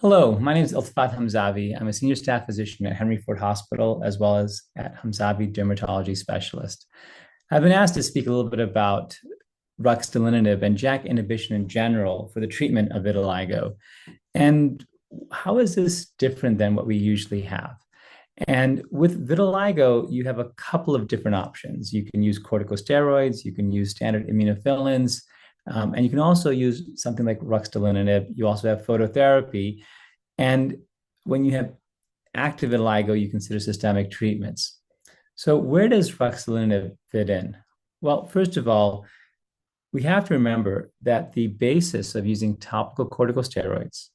Hello, my name is Iltefat Hamzavi. I'm a senior staff physician at Henry Ford Hospital, as well as at Hamzavi Dermatology Specialist. I've been asked to speak a little bit about ruxolitinib and JAK inhibition in general for the treatment of vitiligo. And how is this different than what we usually have? And with vitiligo, you have a couple of different options. You can use corticosteroids, you can use standard immunophilins, and you can also use something like ruxolitinib. You also have phototherapy. And when you have active vitiligo, you consider systemic treatments. So where does ruxolitinib fit in? Well, first of all, we have to remember that the basis of using topical corticosteroids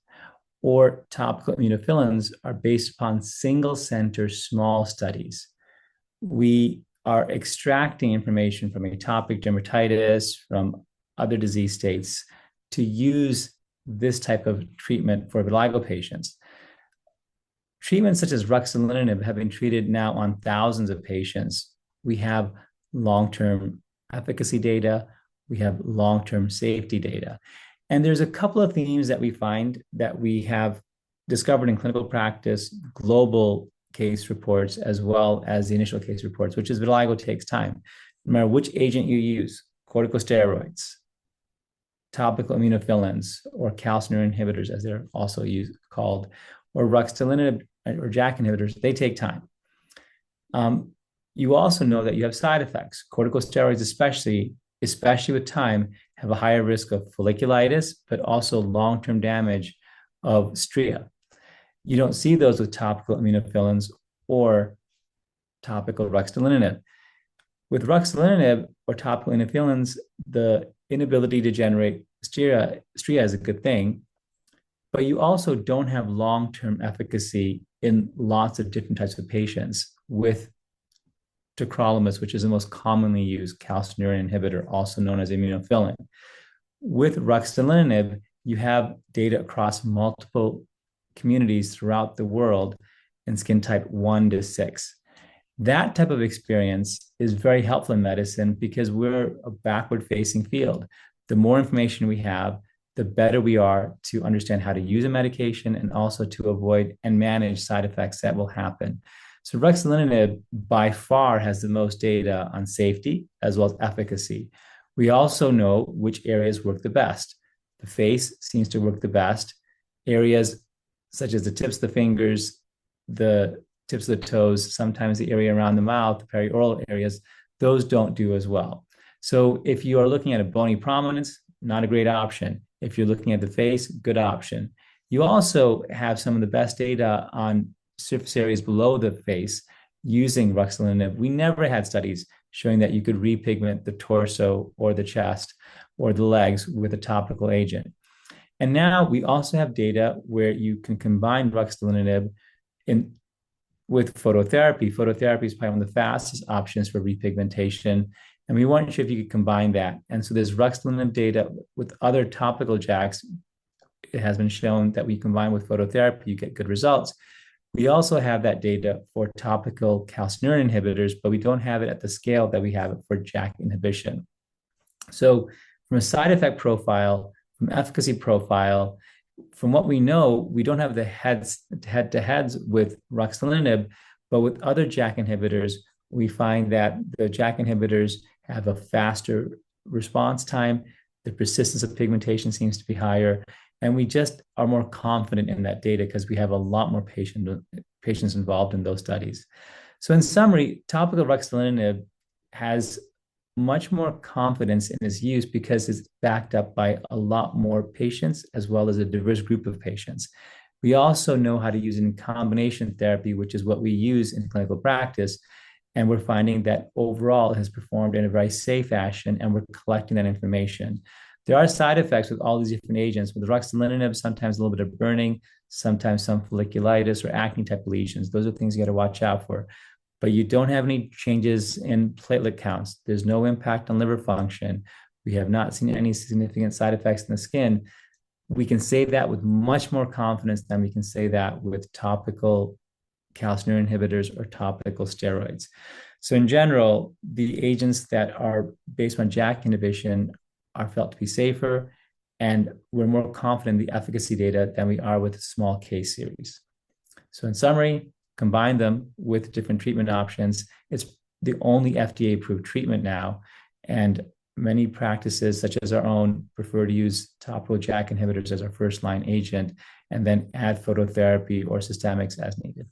or topical immunophilins are based upon single center small studies. We are extracting information from atopic dermatitis, from other disease states to use this type of treatment for vitiligo patients. Treatments such as ruxolitinib have been treated now on thousands of patients. We have long-term efficacy data, we have long-term safety data. And there's a couple of themes that we find that we have discovered in clinical practice, global case reports, as well as the initial case reports, which is vitiligo takes time. No matter which agent you use, corticosteroids, topical immunophilins, or calcineurin inhibitors, as they're also called, or ruxolitinib or JAK inhibitors, they take time. You also know that you have side effects. Corticosteroids, especially with time, have a higher risk of folliculitis, but also long-term damage of stria. You don't see those with topical immunophilins or topical ruxolitinib. With ruxolitinib or topical immunophilins, the inability to generate stria is a good thing, but you also don't have long-term efficacy in lots of different types of patients with tacrolimus, which is the most commonly used calcineurin inhibitor, also known as immunophilin. With ruxolitinib, you have data across multiple communities throughout the world in skin type 1 to 6. That type of experience is very helpful in medicine because we're a backward-facing field. The more information we have, the better we are to understand how to use a medication and also to avoid and manage side effects that will happen. So ruxolitinib by far has the most data on safety as well as efficacy. We also know which areas work the best. The face seems to work the best. Areas such as the tips of the fingers, the tips of the toes, sometimes the area around the mouth, the perioral areas, those don't do as well. So if you are looking at a bony prominence, not a great option. If you're looking at the face, good option. You also have some of the best data on surface areas below the face using ruxolitinib. We never had studies showing that you could repigment the torso or the chest or the legs with a topical agent. And now we also have data where you can combine ruxolitinib with phototherapy. Phototherapy is probably one of the fastest options for repigmentation. And we weren't sure if you could combine that. And so there's ruxolitinib data with other topical JAKs. It has been shown that we combine with phototherapy, you get good results. We also have that data for topical calcineurin inhibitors, but we don't have it at the scale that we have it for JAK inhibition. So from a side effect profile, from efficacy profile, from what we know, we don't have the head-to-heads with ruxolitinib, but with other JAK inhibitors, we find that the JAK inhibitors have a faster response time. The persistence of pigmentation seems to be higher. And we just are more confident in that data because we have a lot more patients involved in those studies. So in summary, topical ruxolitinib has much more confidence in its use because it's backed up by a lot more patients as well as a diverse group of patients. We also know how to use it in combination therapy, which is what we use in clinical practice. And we're finding that overall it has performed in a very safe fashion, and we're collecting that information. There are side effects with all these different agents. With ruxolitinib, sometimes a little bit of burning, sometimes some folliculitis or acne type lesions. Those are things you got to watch out for. But you don't have any changes in platelet counts. There's no impact on liver function. We have not seen any significant side effects in the skin. We can say that with much more confidence than we can say that with topical calcineurin inhibitors or topical steroids. So in general, the agents that are based on JAK inhibition are felt to be safer And we're more confident in the efficacy data than we are with small case series. So in summary, combine them with different treatment options. It's the only FDA-approved treatment now, and many practices, such as our own, prefer to use topical JAK inhibitors as our first-line agent, and then add phototherapy or systemics as needed.